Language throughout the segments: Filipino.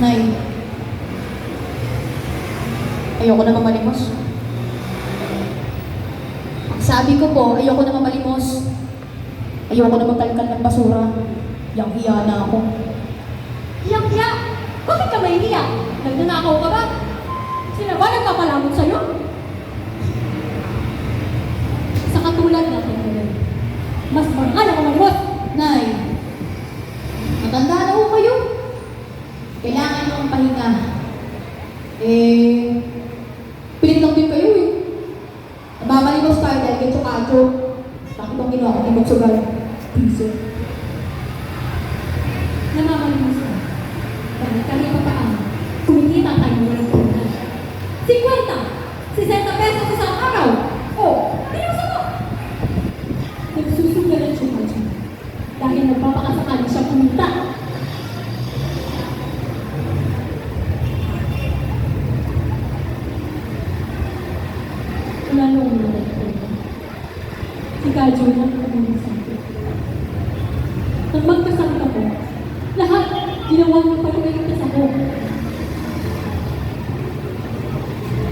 Nay, ayoko na mamalimos. Ang sabi ko po, ayoko na mamalimos. Ayoko na magtalkan ng basura. Yang hiya na ako. Hiyak-hiya! Bakit ka mahihiya? Nagnanakaw ka ba? Sila ba nagpapalamot sa'yo? Sa katulad natin ngayon, mas marangal ang malimos! Nay, matanda na ho kayo. Kailangan nyo ang pahinga. Pilit lang din kayo eh. Nabamalimos tayo dahil kay Chokacho. Bakit ang ginawa ko ni Moksugal? Piso. Namamalimos ka. Dahil kahit pa paano, kumikita tayo ng walang puhunan. 50! 60 pesos sa isang araw! Pinusa mo! Nagsusugal ang Chokacho dahil nagpapakasakali siya kumita. Wala nung mga ito. Si Kajo na ang sa akin. Nang magkasakit ako, lahat ginawa niyo para maligtas ako.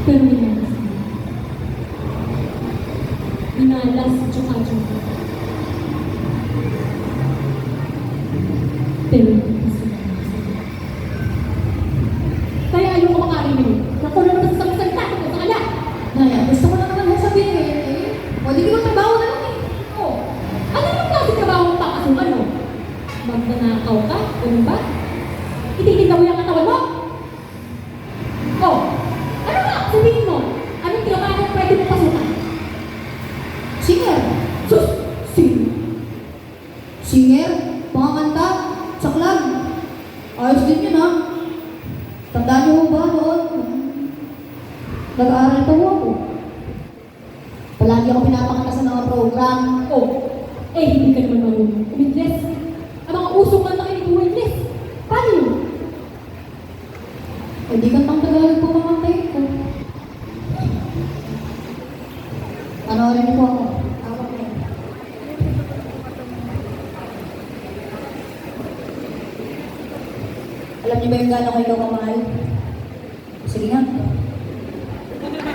Pero minalas niya. Minalas si Chokajo. Pero hindi pa sila nakasabi. Kaya ayoko makarinig. Naku na naman sa salita ko sa kanya. Nay, gusto ko na naman sabihin eh. Pwede ko trabaho na lang eh. Ano yung klase trabaho mong papasukan mo? Magnanakaw ka? Ganun ba? Ititinda mo yung katawan mo? Ano nga? Sabihin mo, anong trabaho pwede mong pasukan? Singer. Sus! Sino? Singer, panganganta, sa club. Ayos din yun ha. Tandaan niyo ba noon? Nag-aaral pa ho ako. Palagi ako pinapakita sa mga program. Hindi ka naman marunong umidles. Ang mga usong kanta kayo ng umidles. Paano yun? Hindi ka pang Tagalog po mamantay ko. Panoorin niyo po ako. Tawag na yun. Alam niyo ba yung gano'n ko ikaw kamahal? Sige nga.